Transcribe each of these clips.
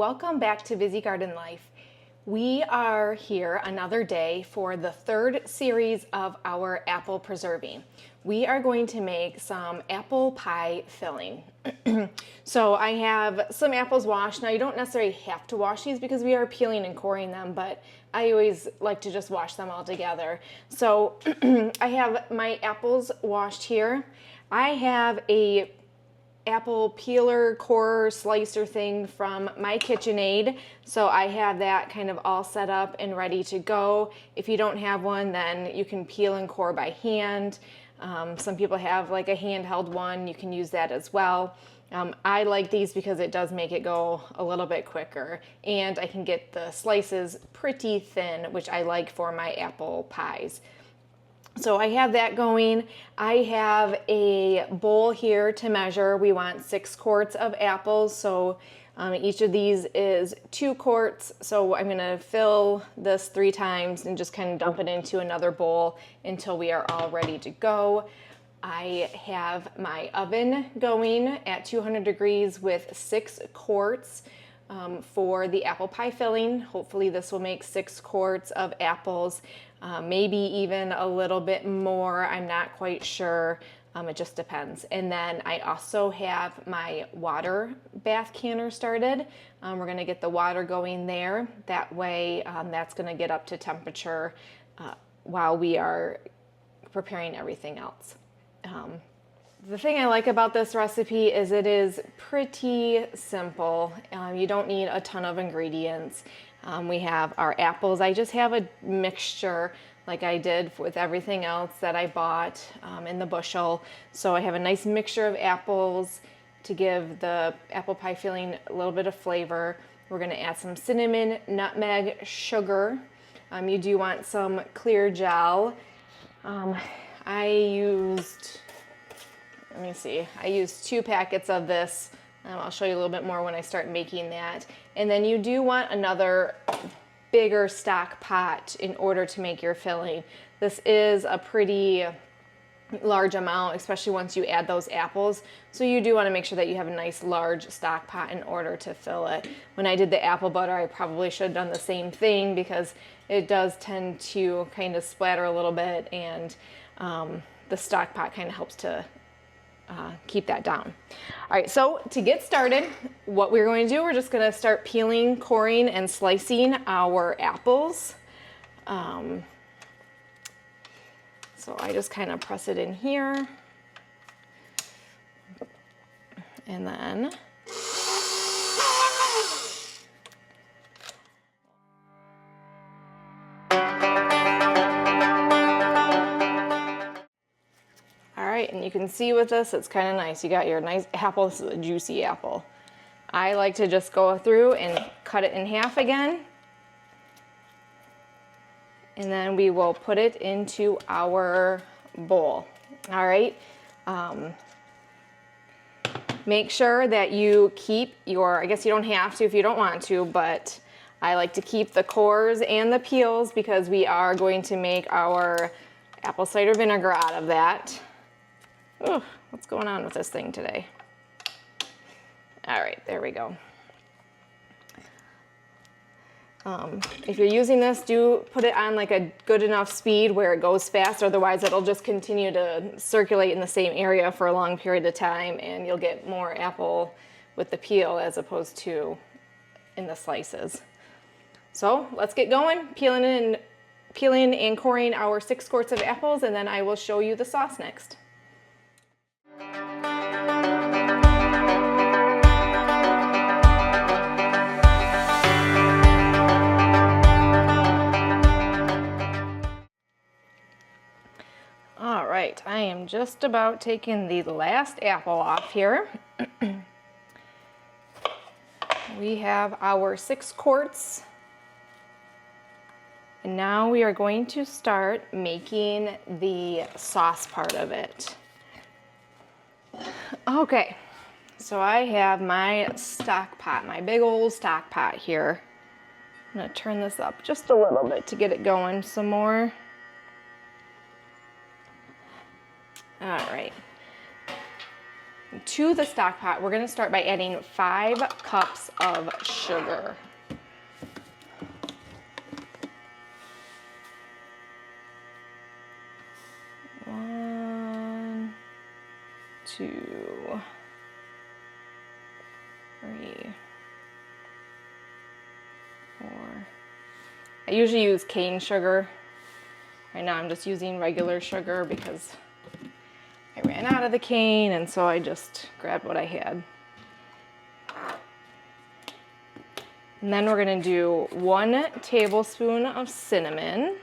welcome back to Busy Garden Life. We are here another day for the third series of our apple preserving. We are going to make some apple pie filling. So I have some apples washed. Now you don't necessarily have to wash these because we are peeling and coring them, but I always like to just wash them all together. So I have my apples washed here. I have a apple peeler, core, slicer thing from my KitchenAid. So I have that kind of all set up and ready to go. If you don't have one, then you can peel and core by hand. Some people have like a handheld one. You can use that as well. I like these because it does make it go a little bit quicker, and I can get the slices pretty thin, which I like for my apple pies. So I have that going. I have a bowl here to measure. We want 6 quarts of apples. So each of these is 2 quarts. So I'm gonna fill this 3 times and just kind of dump it into another bowl until we are all ready to go. I have my oven going at 200 degrees with 6 quarts for the apple pie filling. Hopefully this will make 6 quarts of apples. Maybe even a little bit more, I'm not quite sure, it just depends. And then I also have my water bath canner started. We're gonna get the water going there. That way that's gonna get up to temperature while we are preparing everything else. The thing I like about this recipe is it is pretty simple. You don't need a ton of ingredients. We have our apples. I just have a mixture like I did with everything else that I bought in the bushel. So I have a nice mixture of apples to give the apple pie filling a little bit of flavor. We're gonna add some cinnamon, nutmeg, sugar. You do want some clear gel. I used 2 packets of this. I'll show you a little bit more when I start making that. And then you do want another bigger stock pot in order to make your filling. This is a pretty large amount, especially once you add those apples. So you do want to make sure that you have a nice large stock pot in order to fill it. When I did the apple butter, I probably should have done the same thing because it does tend to kind of splatter a little bit, and the stock pot kind of helps to keep that down. All right, so to get started, what we're going to do, we're just going to start peeling, coring, and slicing our apples. So I just kind of press it in here, and then and you can see with this, it's kind of nice. You got your nice apple. This is a juicy apple. I like to just go through and cut it in half again. And then we will put it into our bowl. All right. Make sure that you keep your, I guess you don't have to if you don't want to, but I like to keep the cores and the peels because we are going to make our apple cider vinegar out of that. Oh, what's going on with this thing today? All right, there we go. If you're using this, do put it on like a good enough speed where it goes fast, otherwise it'll just continue to circulate in the same area for a long period of time and you'll get more apple with the peel as opposed to in the slices. So let's get going, peeling and coring our 6 quarts of apples, and then I will show you the sauce next. All right, I am just about taking the last apple off here. We have our 6 quarts. And now we are going to start making the sauce part of it. Okay, so I have my stock pot, my big old stock pot here. I'm gonna turn this up just a little bit to get it going some more. All right. to the stock pot, we're gonna start by adding 5 cups of sugar. One, 2, 3, 4. I usually use cane sugar. Right now I'm just using regular sugar because I ran out of the cane, and so I just grabbed what I had. And then we're gonna do 1 tablespoon of cinnamon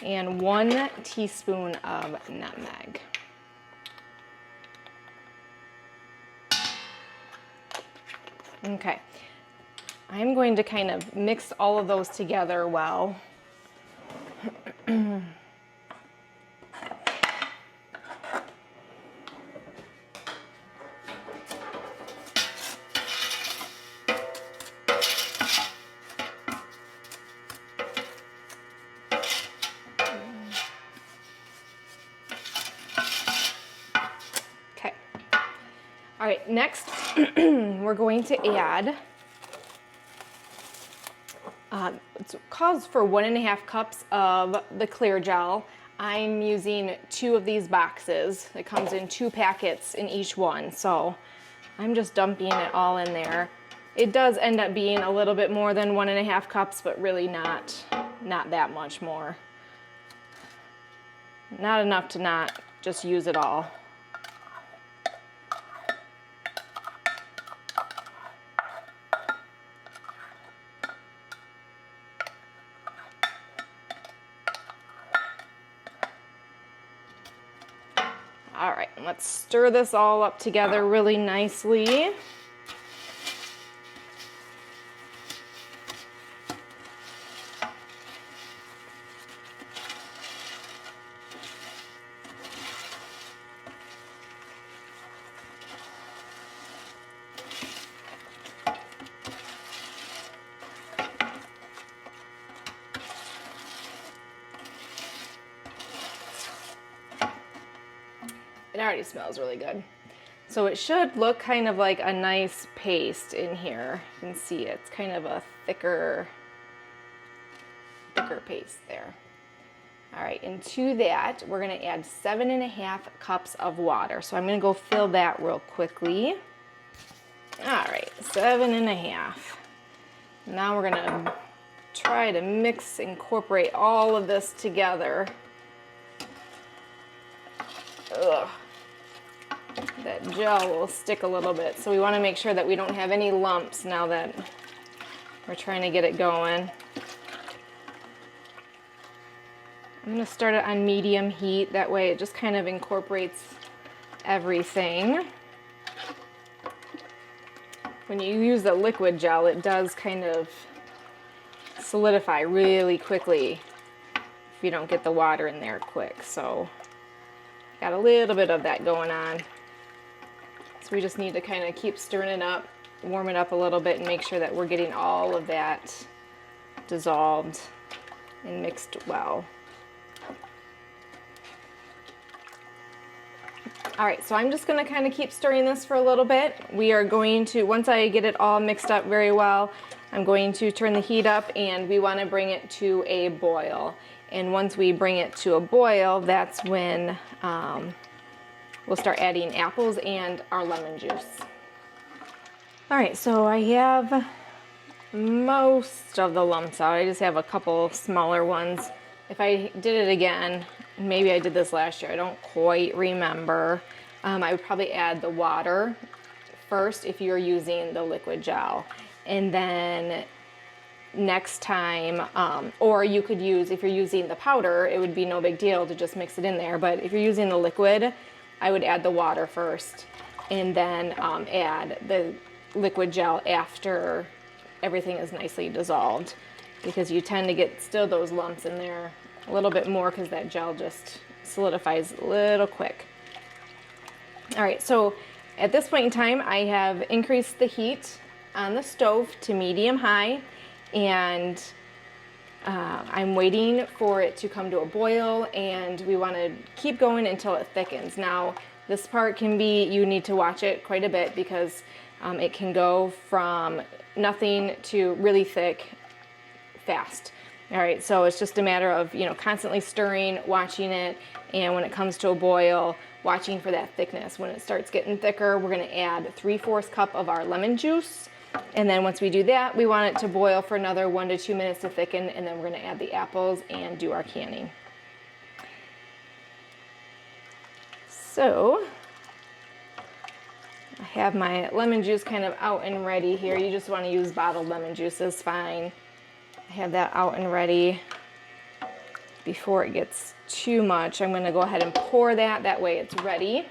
and 1 teaspoon of nutmeg. Okay, I'm going to kind of mix all of those together well. Okay. All right, next we're going to add, it calls for 1.5 cups of the clear gel. I'm using 2 of these boxes. It comes in 2 packets in each one, so I'm just dumping it all in there. It does end up being a little bit more than 1.5 cups, but really not that much more. Not enough to not just use it all. All right, let's stir this all up together really nicely. It already smells really good. So it should look kind of like a nice paste in here. You can see it's kind of a thicker paste there. All right, and to that, we're gonna add 7.5 cups of water. So I'm gonna go fill that real quickly. All right, 7.5. Now we're gonna try to incorporate all of this together. Ugh. That gel will stick a little bit, so we want to make sure that we don't have any lumps now that we're trying to get it going. I'm going to start it on medium heat, that way it just kind of incorporates everything. When you use the liquid gel, it does kind of solidify really quickly if you don't get the water in there quick, so got a little bit of that going on. So we just need to kind of keep stirring it up, warm it up a little bit, and make sure that we're getting all of that dissolved and mixed well. All right, so I'm just gonna kind of keep stirring this for a little bit. We are going to, once I get it all mixed up very well, I'm going to turn the heat up, and we wanna bring it to a boil. And once we bring it to a boil, that's when we'll start adding apples and our lemon juice. All right, so I have most of the lumps out. I just have a couple smaller ones. If I did it again, maybe I did this last year, I don't quite remember. I would probably add the water first if you're using the liquid gel. And then next time, or you could use, if you're using the powder, it would be no big deal to just mix it in there. But if you're using the liquid, I would add the water first and then add the liquid gel after everything is nicely dissolved, because you tend to get still those lumps in there a little bit more because that gel just solidifies a little quick. All right, so at this point in time, I have increased the heat on the stove to medium high, and I'm waiting for it to come to a boil, and we want to keep going until it thickens. Now, this part can be, you need to watch it quite a bit because it can go from nothing to really thick fast. All right, so it's just a matter of, constantly stirring, watching it, and when it comes to a boil, watching for that thickness. When it starts getting thicker, we're gonna add 3/4 cup of our lemon juice. And then once we do that, we want it to boil for another 1 to 2 minutes to thicken, and then we're gonna add the apples and do our canning. So, I have my lemon juice kind of out and ready here. You just wanna use bottled lemon juice, is fine. I have that out and ready. Before it gets too much, I'm gonna go ahead and pour that way it's ready.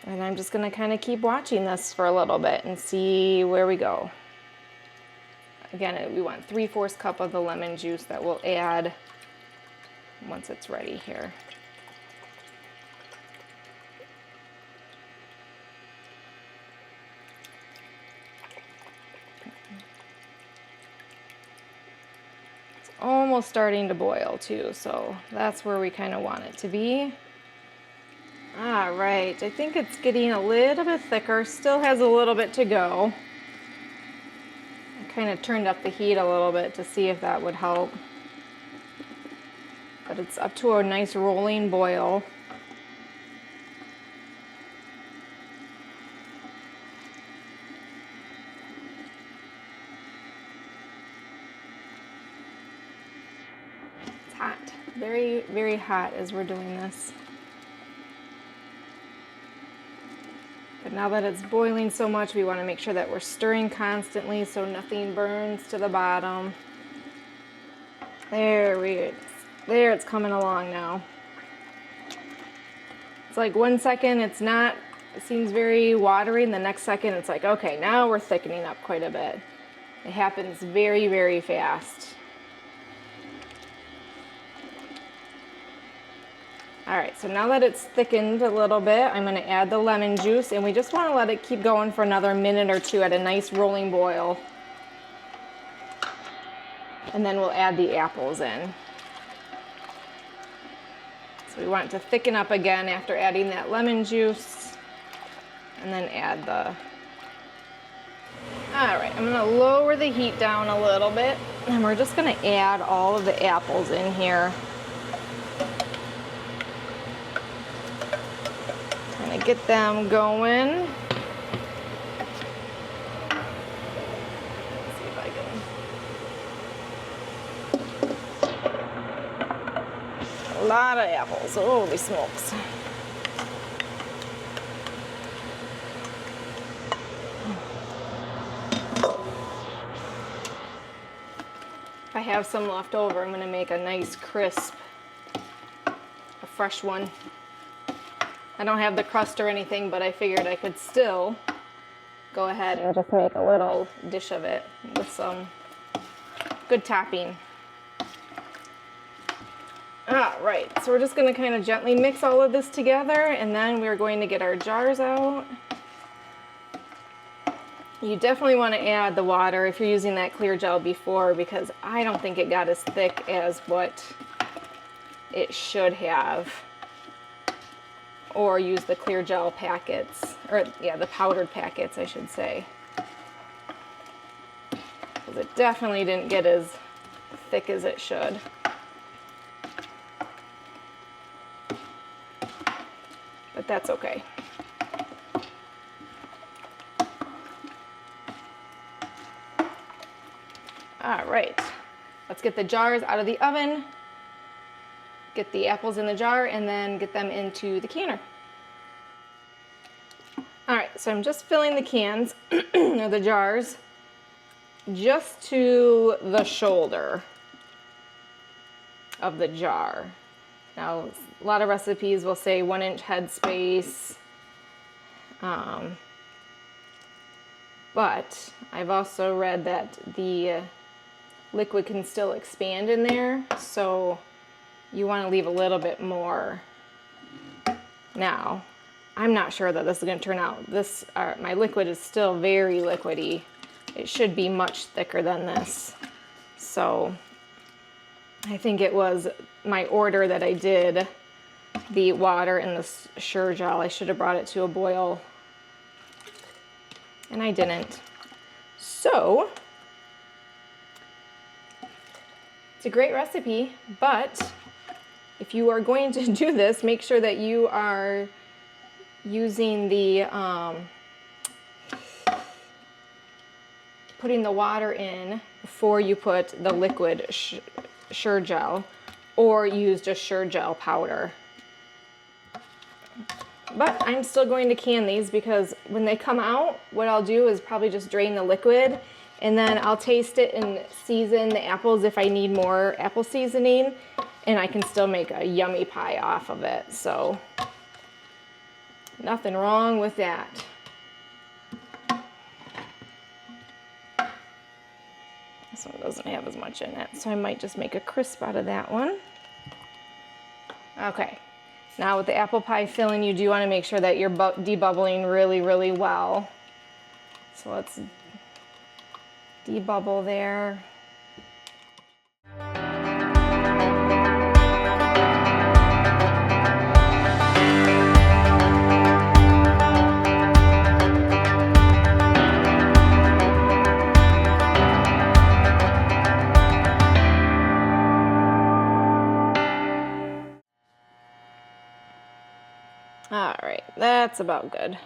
And I'm just gonna kind of keep watching this for a little bit and see where we go. Again, we want 3/4 cup of the lemon juice that we'll add once it's ready here. Almost starting to boil too, so that's where we kind of want it to be. All right, I think it's getting a little bit thicker, still has a little bit to go. I kind of turned up the heat a little bit to see if that would help. But it's up to a nice rolling boil. Hot, very, very hot as we're doing this. But now that it's boiling so much, we want to make sure that we're stirring constantly so nothing burns to the bottom. There it's coming along now. It's like 1 second it seems very watery, and the next second it's like, okay, now we're thickening up quite a bit. It happens very, very fast. All right, so now that it's thickened a little bit, I'm gonna add the lemon juice, and we just wanna let it keep going for another minute or two at a nice rolling boil. And then we'll add the apples in. So we want it to thicken up again after adding that lemon juice, and then add the... All right, I'm gonna lower the heat down a little bit, and we're just gonna add all of the apples in here. Get them going. Let's see if I can. A lot of apples. Holy smokes. If I have some left over, I'm going to make a nice crisp, a fresh one. I don't have the crust or anything, but I figured I could still go ahead and just make a little dish of it with some good topping. All right, so we're just gonna kind of gently mix all of this together, and then we're going to get our jars out. You definitely want to add the water if you're using that clear gel before, because I don't think it got as thick as what it should have. Or use the clear gel packets, or yeah, the powdered packets, I should say. Because it definitely didn't get as thick as it should. But that's okay. All right, let's get the jars out of the oven. Get the apples in the jar, and then get them into the canner. All right, so I'm just filling the cans, or the jars, just to the shoulder of the jar. Now, a lot of recipes will say 1-inch head space, but I've also read that the liquid can still expand in there, so you want to leave a little bit more. Now, I'm not sure that this is gonna turn out. My liquid is still very liquidy. It should be much thicker than this. So I think it was my order that I did the water and the Sure Gel. I should have brought it to a boil, and I didn't. So it's a great recipe, but if you are going to do this, make sure that you are using the, putting the water in before you put the liquid Sure Gel, or use just Sure Gel powder. But I'm still going to can these because when they come out, what I'll do is probably just drain the liquid, and then I'll taste it and season the apples if I need more apple seasoning, and I can still make a yummy pie off of it. So nothing wrong with that. This one doesn't have as much in it, so I might just make a crisp out of that one. Okay, now with the apple pie filling, you do want to make sure that you're debubbling really, really well. So let's debubble there. All right, that's about good.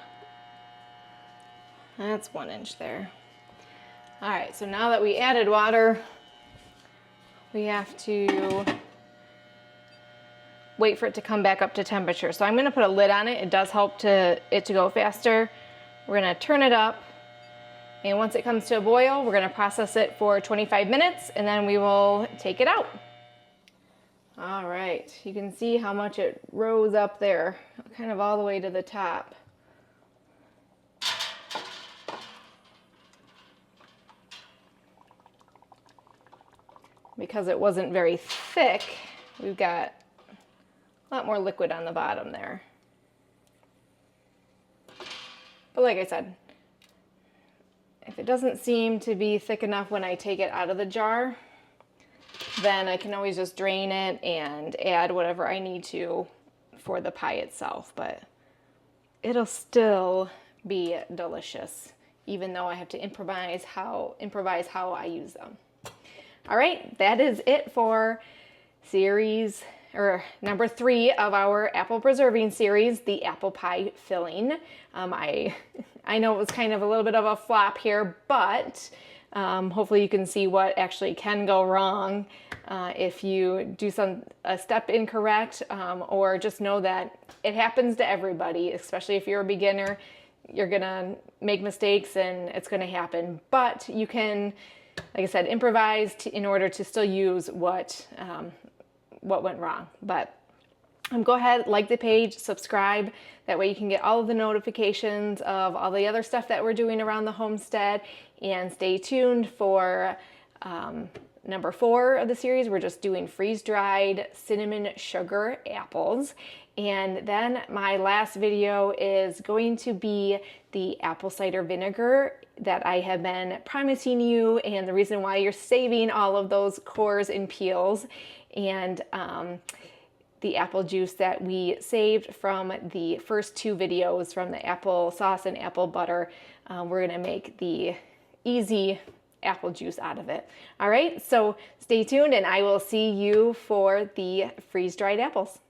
That's 1 inch there. All right, so now that we added water, we have to wait for it to come back up to temperature. So I'm gonna put a lid on it. It does help it to go faster. We're gonna turn it up, and once it comes to a boil, we're gonna process it for 25 minutes, and then we will take it out. All right, you can see how much it rose up there, kind of all the way to the top. Because it wasn't very thick, we've got a lot more liquid on the bottom there. But like I said, if it doesn't seem to be thick enough when I take it out of the jar, then I can always just drain it and add whatever I need to for the pie itself. But it'll still be delicious, even though I have to improvise how I use them. All right, that is it for number 3 of our apple preserving series, the apple pie filling. I know it was kind of a little bit of a flop here, but hopefully you can see what actually can go wrong if you do a step incorrect, or just know that it happens to everybody, especially if you're a beginner. You're gonna make mistakes and it's gonna happen, but you can, like I said, improvise in order to still use what went wrong. But go ahead, like the page, subscribe. That way you can get all of the notifications of all the other stuff that we're doing around the homestead, and stay tuned for number 4 of the series. We're just doing freeze-dried cinnamon sugar apples. And then my last video is going to be the apple cider vinegar that I have been promising you, and the reason why you're saving all of those cores and peels, and the apple juice that we saved from the first 2 videos from the apple sauce and apple butter. We're gonna make the easy apple juice out of it. All right, so stay tuned, and I will see you for the freeze-dried apples.